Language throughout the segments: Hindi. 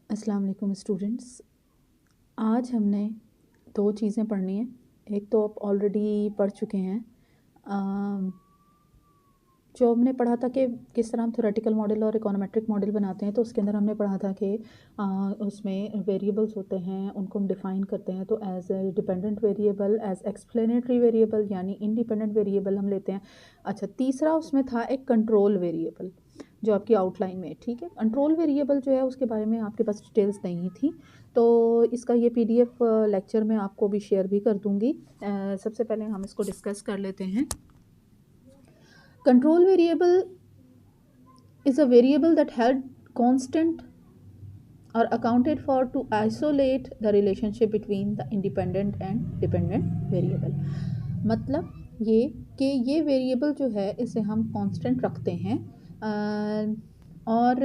अस्सलाम वालेकुम स्टूडेंट्स। आज हमने दो चीज़ें पढ़नी है। एक तो आप ऑलरेडी पढ़ चुके हैं, अम, जो हमने पढ़ा था कि किस तरह हम थ्योरेटिकल मॉडल और इकोनोमेट्रिक मॉडल बनाते हैं। तो उसके अंदर हमने पढ़ा था कि उसमें वेरिएबल्स होते हैं, उनको हम डिफ़ाइन करते हैं। तो as a dependent variable, as explanatory variable यानी इंडिपेंडेंट वेरिएबल हम लेते हैं। अच्छा, तीसरा उसमें था एक कंट्रोल वेरिएबल जो आपकी आउटलाइन में, ठीक है। कंट्रोल वेरिएबल जो है उसके बारे में आपके पास डिटेल्स नहीं थी, तो इसका ये पीडीएफ लेक्चर मैं आपको भी शेयर भी कर दूंगी। सबसे पहले हम इसको डिस्कस कर लेते हैं। Control variable is a variable that held constant or accounted for to isolate the relationship between the independent and dependent variable। मतलब ये कि ये वेरिएबल जो है इसे हम कांस्टेंट रखते हैं, और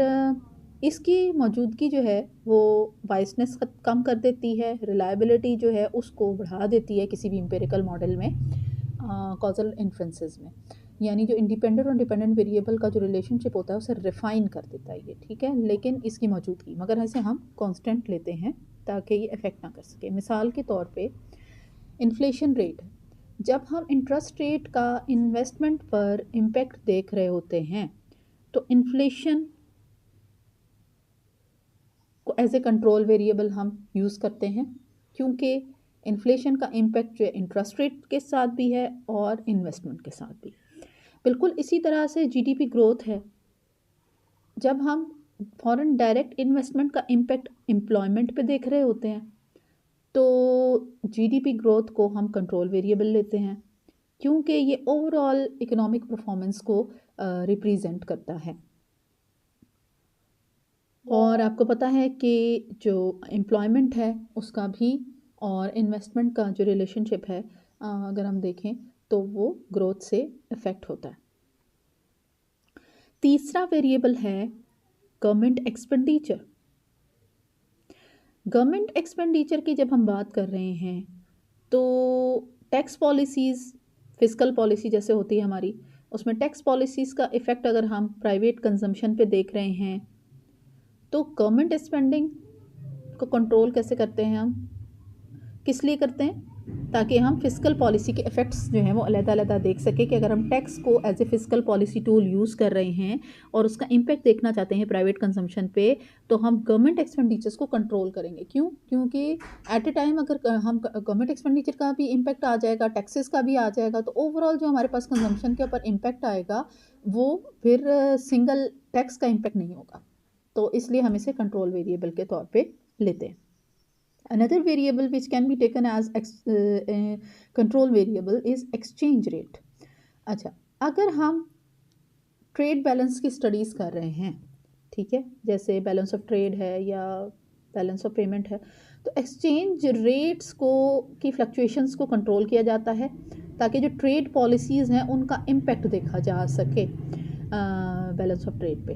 इसकी मौजूदगी जो है वो वाइसनेस कम कर देती है, रिलायबिलिटी जो है उसको बढ़ा देती है किसी भी एम्पिरिकल मॉडल में, कॉजल इन्फ्रेंसेस में। यानी जो इंडिपेंडेंट और डिपेंडेंट वेरिएबल का जो रिलेशनशिप होता है उसे रिफाइन कर देता है ये, ठीक है। लेकिन इसकी मौजूदगी, मगर ऐसे हम कांस्टेंट लेते हैं ताकि ये इफेक्ट ना कर सके। मिसाल के तौर पे इन्फ्लेशन रेट, जब हम इंटरेस्ट रेट का इन्वेस्टमेंट पर इम्पेक्ट देख रहे होते हैं तो इन्फ्लेशन को एज ए कंट्रोल वेरिएबल हम यूज़ करते हैं, क्योंकि इन्फ्लेशन का इम्पेक्ट जो है इंटरेस्ट रेट के साथ भी है और इन्वेस्टमेंट के साथ भी। बिल्कुल इसी तरह से जीडीपी ग्रोथ है, जब हम फॉरेन डायरेक्ट इन्वेस्टमेंट का इम्पेक्ट एम्प्लॉयमेंट पे देख रहे होते हैं तो जीडीपी ग्रोथ को हम कंट्रोल वेरिएबल लेते हैं, क्योंकि ये ओवरऑल इकोनॉमिक परफॉर्मेंस को रिप्रेजेंट करता है। और आपको पता है कि जो एम्प्लॉयमेंट है उसका भी और इन्वेस्टमेंट का जो रिलेशनशिप है, अगर हम देखें तो वो ग्रोथ से इफ़ेक्ट होता है। तीसरा वेरिएबल है गवर्नमेंट एक्सपेंडिचर। गवर्नमेंट एक्सपेंडिचर की जब हम बात कर रहे हैं तो टैक्स पॉलिसीज़, फिस्कल पॉलिसी जैसे होती है हमारी, उसमें टैक्स पॉलिसीज़ का इफ़ेक्ट अगर हम प्राइवेट कंजम्पशन पे देख रहे हैं तो गवर्नमेंट स्पेंडिंग को कंट्रोल कैसे करते हैं हम, किस लिए करते हैं, ताकि हम फिस्कल पॉलिसी के इफ़ेक्ट्स जो हैं वो अलग-अलग देख सकें कि अगर हम टैक्स को as a fiscal policy tool use कर रहे हैं और उसका इम्पैक्ट देखना चाहते हैं प्राइवेट कंजम्पशन पे, तो हम गवर्नमेंट एक्सपेंडिचर्स को कंट्रोल करेंगे। क्यों? क्योंकि एट ए टाइम अगर हम गवर्नमेंट एक्सपेंडिचर का भी इम्पैक्ट आ जाएगा, टैक्सेस का भी आ जाएगा, तो ओवरऑल जो हमारे पास कंजम्पशन के ऊपर इम्पैक्ट आएगा वो फिर सिंगल टैक्स का इम्पैक्ट नहीं होगा। तो इसलिए हम इसे कंट्रोल वेरिएबल के तौर पे लेते हैं। Another variable which can be taken as control variable is exchange rate। अच्छा, अगर हम ट्रेड बैलेंस की स्टडीज़ कर रहे हैं, ठीक है, जैसे बैलेंस ऑफ ट्रेड है या बैलेंस ऑफ पेमेंट है, तो एक्सचेंज रेट्स को की फ्लक्चुएशंस को कंट्रोल किया जाता है ताकि जो ट्रेड पॉलिसीज़ हैं उनका इम्पेक्ट देखा जा सके बैलेंस ऑफ ट्रेड पे।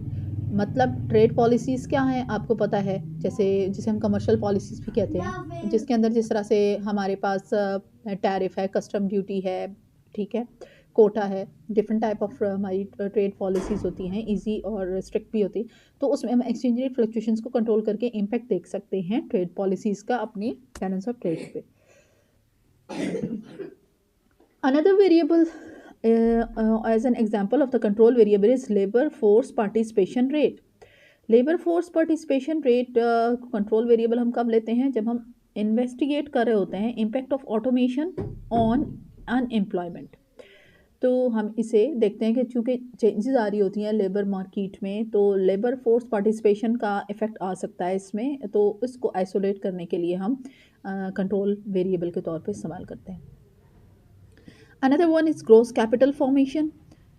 मतलब ट्रेड पॉलिसीज़ क्या हैं आपको पता है, जैसे जिसे हम कमर्शियल पॉलिसीज़ भी कहते हैं, जिसके अंदर जिस तरह से हमारे पास टैरिफ है, कस्टम ड्यूटी है, ठीक है, कोटा है, डिफरेंट टाइप ऑफ हमारी ट्रेड पॉलिसीज़ होती हैं, इजी और स्ट्रिक्ट भी होती। तो उसमें हम एक्सचेंज रेट फ्लक्चुएशंस को कंट्रोल करके इम्पैक्ट देख सकते हैं ट्रेड पॉलिसीज़ का अपनी बैलेंस ऑफ ट्रेड पे। Another variable as an example of the control variable is labor force participation rate। Labour force participation rate control variable हम कब लेते हैं, जब हम इन्वेस्टिगेट कर रहे होते हैं impact of automation on unemployment. तो हम इसे देखते हैं कि चूँकि चेंजेस आ रही होती हैं लेबर मार्केट में, तो लेबर फोर्स पार्टिसिपेशन का इफ़ेक्ट आ सकता है इसमें, तो इसको आइसोलेट करने के लिए हम कंट्रोल वेरिएबल के तौर पे इस्तेमाल करते हैं। Another one is gross capital formation.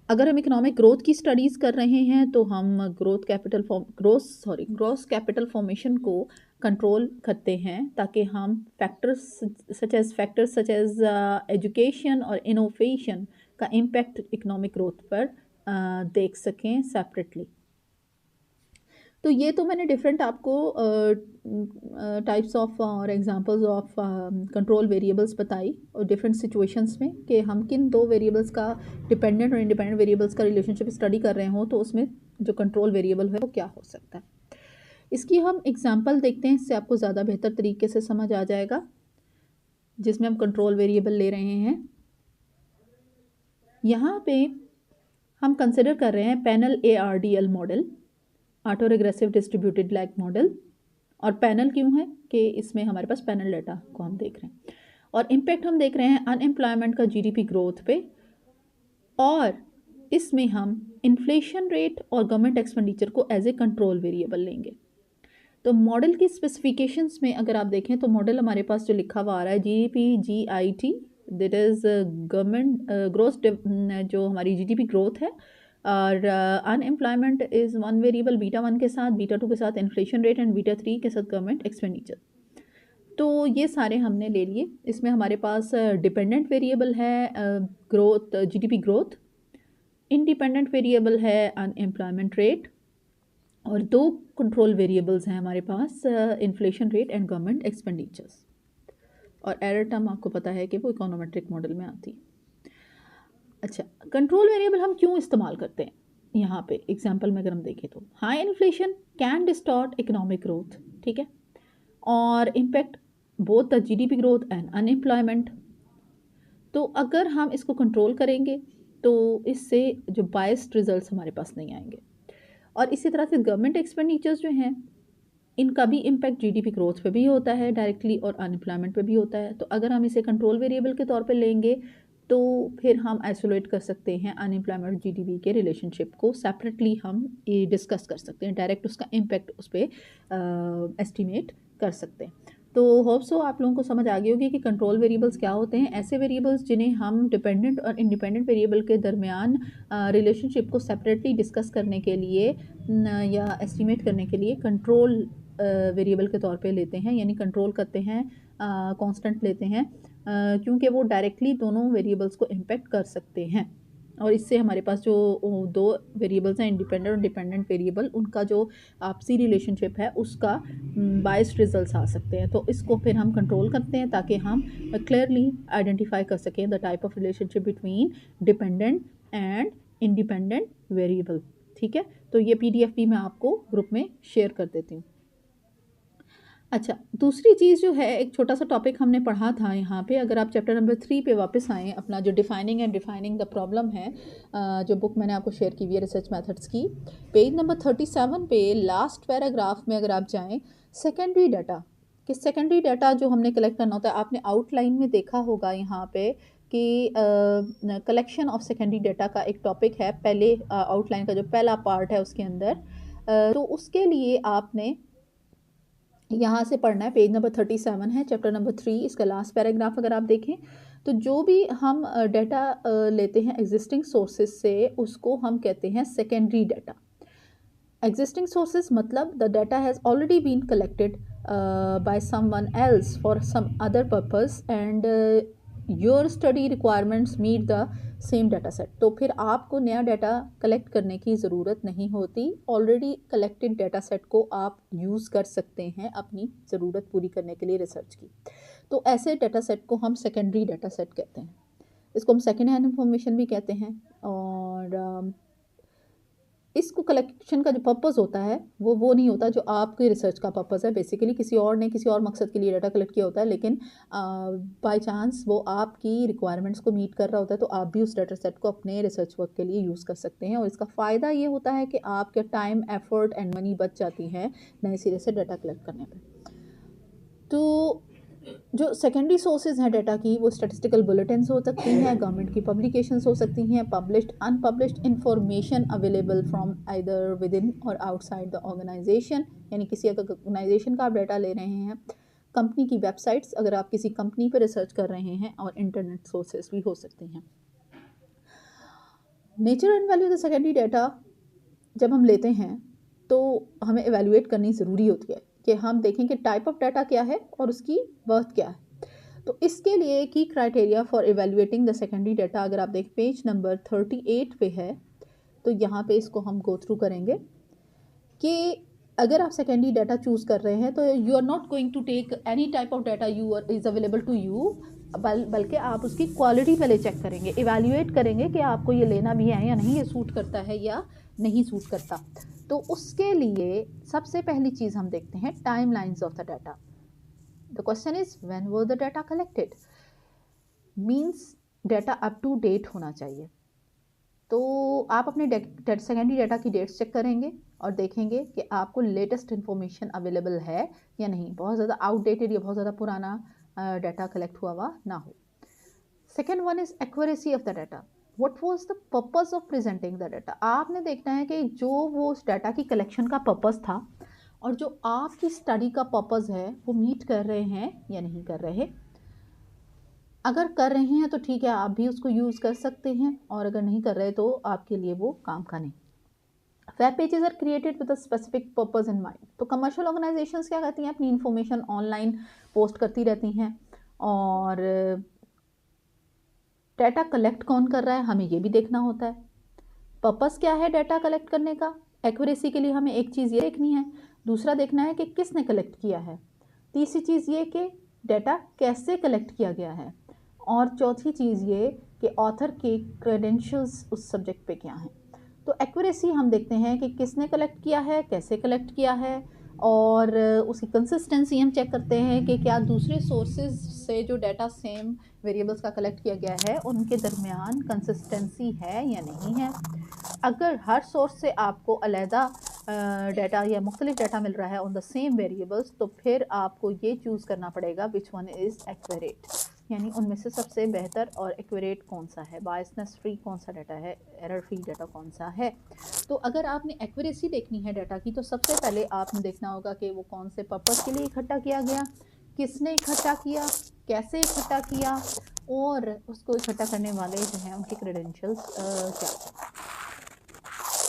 अगर हम इकोनॉमिक ग्रोथ की स्टडीज़ कर रहे हैं तो हम ग्रोस कैपिटल फॉर्मेशन को कंट्रोल करते हैं ताकि हम फैक्टर्स सच एज एजुकेशन और इनोवेशन का इम्पैक्ट इकोनॉमिक ग्रोथ पर देख सकें सेपरेटली। तो ये तो मैंने डिफरेंट आपको टाइप्स ऑफ और एग्जांपल्स ऑफ कंट्रोल वेरिएबल्स बताई और डिफरेंट सिचुएशंस में कि हम किन दो वेरिएबल्स का, डिपेंडेंट और इंडिपेंडेंट वेरिएबल्स का रिलेशनशिप स्टडी कर रहे हों तो उसमें जो कंट्रोल वेरिएबल है वो क्या हो सकता है। इसकी हम एग्जांपल देखते हैं, इससे आपको ज़्यादा बेहतर तरीके से समझ आ जाएगा, जिसमें हम कंट्रोल वेरिएबल ले रहे हैं। यहाँ पे हम कंसिडर कर रहे हैं panel ARDL model, auto regressive distributed lag model. और पैनल क्यों है कि इसमें हमारे पास पैनल डाटा को हम देख रहे हैं, और इम्पैक्ट हम देख रहे हैं अनएम्प्लॉयमेंट का GDP ग्रोथ पे, और इसमें हम इन्फ्लेशन रेट और गवर्नमेंट एक्सपेंडिचर को एज ए कंट्रोल वेरिएबल लेंगे। तो मॉडल की स्पेसिफिकेशंस में अगर आप देखें तो मॉडल हमारे पास जो लिखा हुआ आ रहा है GDP that is government growth, जो हमारी GDP ग्रोथ है, और अनएम्प्लॉयमेंट इज वन वेरिएबल β1 के साथ, β2 के साथ इन्फ्लेशन रेट, एंड β3 के साथ गवर्नमेंट एक्सपेंडिचर। तो ये सारे हमने ले लिए। इसमें हमारे पास डिपेंडेंट वेरिएबल है growth, GDP growth, independent variable है अनएम्प्लॉयमेंट रेट, और 2 कंट्रोल वेरिएबल्स हैं हमारे पास, inflation rate and government expenditures. और एरर टर्म आपको पता है कि वो इकोनोमेट्रिक मॉडल में आती है। अच्छा, कंट्रोल वेरिएबल हम क्यों इस्तेमाल करते हैं? यहाँ पे एग्जांपल में अगर हम देखें तो high inflation can distort economic growth, ठीक है, और impact both the GDP growth and unemployment. तो अगर हम इसको कंट्रोल करेंगे तो इससे जो बायस्ड रिजल्ट्स हमारे पास नहीं आएंगे। और इसी तरह से गवर्नमेंट एक्सपेंडिचर्स जो हैं, इनका भी इम्पैक्ट GDP ग्रोथ पे भी होता है डायरेक्टली, और अनएम्प्लॉयमेंट पे भी होता है। तो अगर हम इसे कंट्रोल वेरिएबल के तौर पे लेंगे तो फिर हम आइसोलेट कर सकते हैं अनएम्प्लॉयमेंट और GDP के रिलेशनशिप को, सेपरेटली हम डिस्कस कर सकते हैं, डायरेक्ट उसका इम्पैक्ट उस पर एस्टिमेट कर सकते हैं। तो होप सो आप लोगों को समझ आ गई होगी कि कंट्रोल वेरिएबल्स क्या होते हैं। ऐसे वेरिएबल्स जिन्हें हम डिपेंडेंट और इंडिपेंडेंट वेरिएबल के दरमियान रिलेशनशिप को सेपरेटली डिस्कस करने के लिए या एस्टिमेट करने के लिए कंट्रोल वेरिएबल के तौर पे लेते हैं, यानी कंट्रोल करते हैं, कांस्टेंट लेते हैं, क्योंकि वो डायरेक्टली दोनों वेरिएबल्स को इम्पेक्ट कर सकते हैं। और इससे हमारे पास जो 2 वेरिएबल्स हैं, इंडिपेंडेंट और डिपेंडेंट वेरिएबल, उनका जो आपसी रिलेशनशिप है उसका बायस्ड रिजल्ट्स आ सकते हैं। तो इसको फिर हम कंट्रोल करते हैं ताकि हम क्लियरली आइडेंटिफाई कर सकें the type of relationship between dependent and independent variable, ठीक है। तो ये PDF भी मैं आपको ग्रुप में शेयर कर देती हूँ। अच्छा, दूसरी चीज़ जो है, एक छोटा सा टॉपिक हमने पढ़ा था यहाँ पे, अगर आप चैप्टर नंबर 3 पे वापस आएँ, अपना जो डिफाइनिंग द प्रॉब्लम है, जो बुक मैंने आपको शेयर की हुई है रिसर्च मेथड्स की, पेज नंबर 37 पे लास्ट पैराग्राफ में अगर आप जाएँ, सेकेंडरी डाटा, कि सेकेंडरी डाटा जो हमने कलेक्ट करना होता है, आपने आउटलाइन में देखा होगा यहाँ पे कि कलेक्शन ऑफ सेकेंडरी डाटा का एक टॉपिक है, पहले आउटलाइन का जो पहला पार्ट है उसके अंदर। तो उसके लिए आपने यहाँ से पढ़ना है, पेज नंबर 37 है, चैप्टर नंबर 3, इसका लास्ट पैराग्राफ अगर आप देखें तो जो भी हम डाटा लेते हैं एग्जिस्टिंग सोर्सेज से, उसको हम कहते हैं सेकेंडरी डाटा। एग्जिस्टिंग सोर्सेज मतलब the data has already been collected by someone else for some other purpose and your study requirements meet the same data set. तो फिर आपको नया डाटा कलेक्ट करने की ज़रूरत नहीं होती, ऑलरेडी कलेक्टेड डाटा सेट को आप यूज़ कर सकते हैं अपनी ज़रूरत पूरी करने के लिए रिसर्च की। तो ऐसे डाटा सेट को हम सेकेंडरी डाटा सेट कहते हैं, इसको हम सेकेंड हैंड इंफॉर्मेशन भी कहते हैं। और इसको कलेक्शन का जो पर्पज़ होता है वो नहीं होता जो आपके रिसर्च का पर्पज़ है, बेसिकली किसी और ने किसी और मकसद के लिए डाटा कलेक्ट किया होता है, लेकिन बाय चांस वो आपकी रिक्वायरमेंट्स को मीट कर रहा होता है, तो आप भी उस डाटा सेट को अपने रिसर्च वर्क के लिए यूज़ कर सकते हैं। और इसका फ़ायदा ये होता है कि आपके टाइम, एफर्ट एंड मनी बच जाती है नए सिरे से डाटा कलेक्ट करने पर। तो जो सेकेंडरी सोर्सेज हैं डाटा की, वो स्टैटिस्टिकल बुलेटिन्स हो सकती हैं, गवर्नमेंट की पब्लिकेशंस हो सकती हैं, published unpublished information available from either with in और आउटसाइड द ऑर्गेनाइजेशन, यानी किसी अगर ऑर्गेनाइजेशन का आप डाटा ले रहे हैं, कंपनी की वेबसाइट्स अगर आप किसी कंपनी पर रिसर्च कर रहे हैं, और इंटरनेट सोर्सेज भी हो सकते हैं। Nature and value of the secondary data जब हम लेते हैं तो हमें एवेल्युएट करनी ज़रूरी होती है कि हम देखें कि टाइप ऑफ डाटा क्या है और उसकी वर्थ क्या है। तो इसके लिए की criteria for evaluating the secondary data, अगर आप देखें पेज नंबर 38 पे है, तो यहाँ पे इसको हम गो थ्रू करेंगे कि अगर आप सेकेंडरी डाटा चूज़ कर रहे हैं तो you are not going to take any type of data you are is available to you, बल्कि आप उसकी क्वालिटी पहले चेक करेंगे, इवेल्युएट करेंगे कि आपको ये लेना भी है या नहीं, ये सूट करता है या नहीं सूट करता। तो उसके लिए सबसे पहली चीज़ हम देखते हैं timelines of the data. The question is when were the data collected, means data up to date होना चाहिए। तो आप अपने सेकेंडरी डाटा की डेट्स चेक करेंगे और देखेंगे कि आपको लेटेस्ट इन्फॉर्मेशन अवेलेबल है या नहीं, बहुत ज़्यादा आउटडेटेड या बहुत ज़्यादा पुराना डाटा कलेक्ट हुआ ना हो। Second one is accuracy of the data. What was the purpose of presenting the data. आपने देखना है कि जो वो उस डाटा की कलेक्शन का पर्पस था और जो आपकी स्टडी का पर्पस है वो मीट कर रहे हैं या नहीं कर रहे। अगर कर रहे हैं तो ठीक है, आप भी उसको यूज़ कर सकते हैं, और अगर नहीं कर रहे तो आपके लिए वो काम का नहीं। Web pages are created with a specific purpose in mind. तो कमर्शियल ऑर्गेनाइजेशंस क्या करती हैं, अपनी इन्फॉर्मेशन ऑनलाइन पोस्ट करती रहती हैं, और डाटा कलेक्ट कौन कर रहा है हमें ये भी देखना होता है। पर्पस क्या है डाटा कलेक्ट करने का। एक्यूरेसी के लिए हमें एक चीज़ ये देखनी है, दूसरा देखना है कि किसने कलेक्ट किया है, तीसरी चीज़ ये कि डाटा कैसे कलेक्ट किया गया है, और चौथी चीज़ ये कि ऑथर के क्रेडेंशियल्स उस सब्जेक्ट पे क्या हैं। तो एक्यूरेसी हम देखते हैं कि किसने कलेक्ट किया है, कैसे कलेक्ट किया है, और उसकी कंसिस्टेंसी हम चेक करते हैं कि क्या दूसरे सोर्सेज से जो डाटा सेम वेरिएबल्स का कलेक्ट किया गया है उनके दरमियान कंसिस्टेंसी है या नहीं है। अगर हर सोर्स से आपको अलहदा डाटा या मुख्तलिफ डाटा मिल रहा है ऑन द सेम वेरिएबल्स, तो फिर आपको ये चूज़ करना पड़ेगा विच वन इज़ एक्यूरेट, यानी उनमें से सबसे बेहतर और एक्यूरेट कौन सा है, बायसनेस फ्री कौन सा डाटा है, एरर फ्री डाटा कौन सा है। तो अगर आपने एक्यूरेसी देखनी है डाटा की, तो सबसे पहले आपने देखना होगा कि वो कौन से पर्पस के लिए इकट्ठा किया गया, किसने इकट्ठा किया, कैसे इकट्ठा किया, और उसको इकट्ठा करने वाले जो हैं उनके क्रेडेंशियल्स क्या हैं।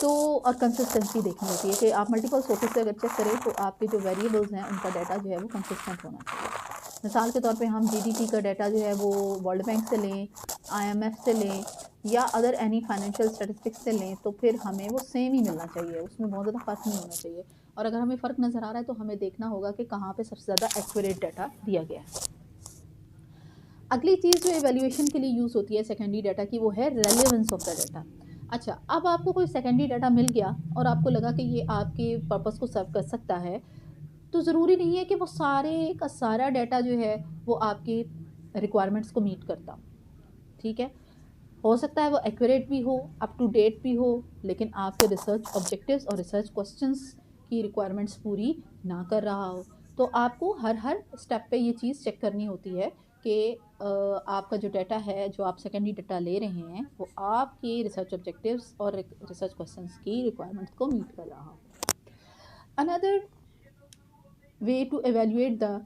तो और कंसिस्टेंसी देखनी होती है कि आप मल्टीपल सोर्सेज से अगर चेक करें तो आपके जो वेरिएबल्स हैं उनका डाटा जो है वो कंसिस्टेंट होना चाहिए। मिसाल के तौर पे हम जीडीपी का डाटा जो है वो वर्ल्ड बैंक से लें, आईएमएफ से लें, या अदर एनी फाइनेंशियल स्टैटिस्टिक्स से लें, तो फिर हमें वो सेम ही मिलना चाहिए, उसमें बहुत ज़्यादा फ़र्क नहीं होना चाहिए। और अगर हमें फ़र्क नज़र आ रहा है तो हमें देखना होगा कि कहाँ पे सबसे ज़्यादा एक्यूरेट डाटा दिया गया है। अगली चीज़ जो एवेल्यूएशन के लिए यूज़ होती है सेकेंडरी डाटा की, वो है रेलेवेंस ऑफ द डाटा। अच्छा, अब आपको कोई सेकेंडरी डाटा मिल गया और आपको लगा कि ये आपके पर्पस को सर्व कर सकता है, तो ज़रूरी नहीं है कि वो सारे का सारा डाटा जो है वो आपकी रिक्वायरमेंट्स को मीट करता हो। ठीक है, हो सकता है वो एक्यूरेट भी हो, अप टू डेट भी हो, लेकिन आपके रिसर्च ऑब्जेक्टिव्स और रिसर्च क्वेश्चंस की रिक्वायरमेंट्स पूरी ना कर रहा हो। तो आपको हर हर स्टेप पे ये चीज़ चेक करनी होती है कि आपका जो डाटा है, जो आप सेकेंडरी डाटा ले रहे हैं, वो आपकी रिसर्च ऑब्जेक्टिव्स और रिसर्च क्वेश्चंस की रिक्वायरमेंट्स को मीट कर रहा हो। Another way to evaluate the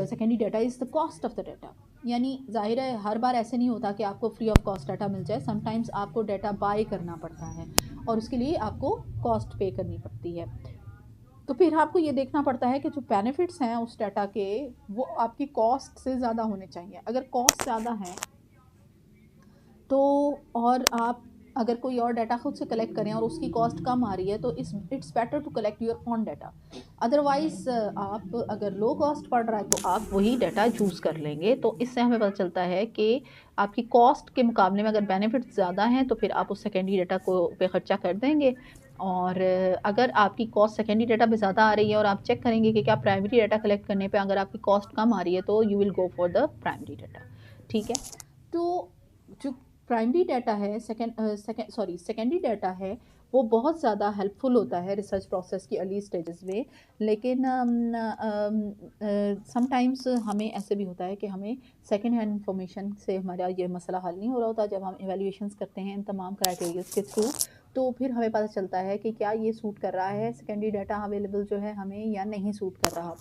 secondary data is the cost of the data. यानी जाहिर है हर बार ऐसे नहीं होता कि आपको फ्री ऑफ कॉस्ट डाटा मिल जाए, समटाइम्स आपको डाटा बाय करना पड़ता है और उसके लिए आपको कॉस्ट पे करनी पड़ती है। तो फिर आपको ये देखना पड़ता है कि जो बेनिफिट्स हैं उस डाटा के, वो आपकी कॉस्ट से ज़्यादा होने चाहिए। अगर कॉस्ट ज़्यादा है तो, और आप अगर कोई और डाटा खुद से कलेक्ट करें और उसकी कॉस्ट कम आ रही है, तो it's better to collect your own data. Otherwise आप अगर लो कॉस्ट पड़ रहा है तो आप वही डाटा चूज़ कर लेंगे। तो इससे हमें पता चलता है कि आपकी कॉस्ट के मुकाबले में अगर बेनिफिट्स ज़्यादा हैं तो फिर आप उस सेकेंडरी डाटा को पे खर्चा कर देंगे। और अगर आपकी कॉस्ट सेकेंडरी डाटा पे ज़्यादा आ रही है और आप चेक करेंगे कि क्या प्राइमरी डाटा कलेक्ट करने पे अगर आपकी कॉस्ट कम आ रही है, तो you will go for the primary data. ठीक है, तो जो प्राइमरी डाटा है, सेकेंडरी डाटा है, वो बहुत ज़्यादा हेल्पफुल होता है रिसर्च प्रोसेस की अर्ली स्टेजेस में। लेकिन समटाइम्स हमें ऐसे भी होता है कि हमें सेकेंड हैंड इंफॉर्मेशन से हमारा ये मसला हल नहीं हो रहा होता। जब हम एवेल्यूएशंस करते हैं इन तमाम क्राइटेरियाज के थ्रू, तो फिर हमें पता चलता है कि क्या ये सूट कर रहा है, सेकेंडरी डाटा अवेलेबल जो है हमें, या नहीं सूट कर रहा।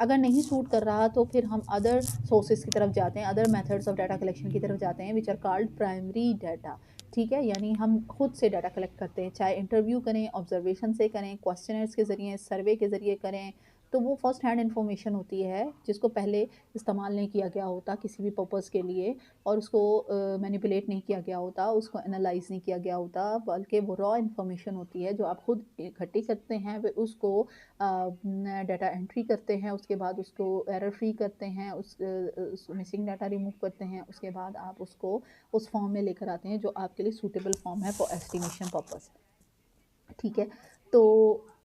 अगर नहीं सूट कर रहा तो फिर हम अदर सोर्सेज की तरफ जाते हैं, other methods of data collection की तरफ जाते हैं, which are called primary data. ठीक है, यानी हम खुद से डाटा कलेक्ट करते हैं, चाहे इंटरव्यू करें, ऑब्जर्वेशन से करें, क्वेश्चनर्स के ज़रिए, सर्वे के ज़रिए करें। तो वो फर्स्ट हैंड इन्फॉर्मेशन होती है जिसको पहले इस्तेमाल नहीं किया गया होता किसी भी पर्पज़ के लिए, और उसको मैनिपुलेट नहीं किया गया होता, उसको एनालाइज नहीं किया गया होता, बल्कि वो रॉ इन्फॉर्मेशन होती है जो आप खुद इकट्ठी करते हैं, वे उसको डाटा एंट्री करते हैं, उसके बाद उसको एरर फ्री करते हैं, उस मिसिंग डाटा रिमूव करते हैं, उसके बाद आप उसको उस फॉर्म में लेकर आते हैं जो आपके लिए सूटेबल फॉर्म है फॉर एस्टिमेशन पर्पस। ठीक है, तो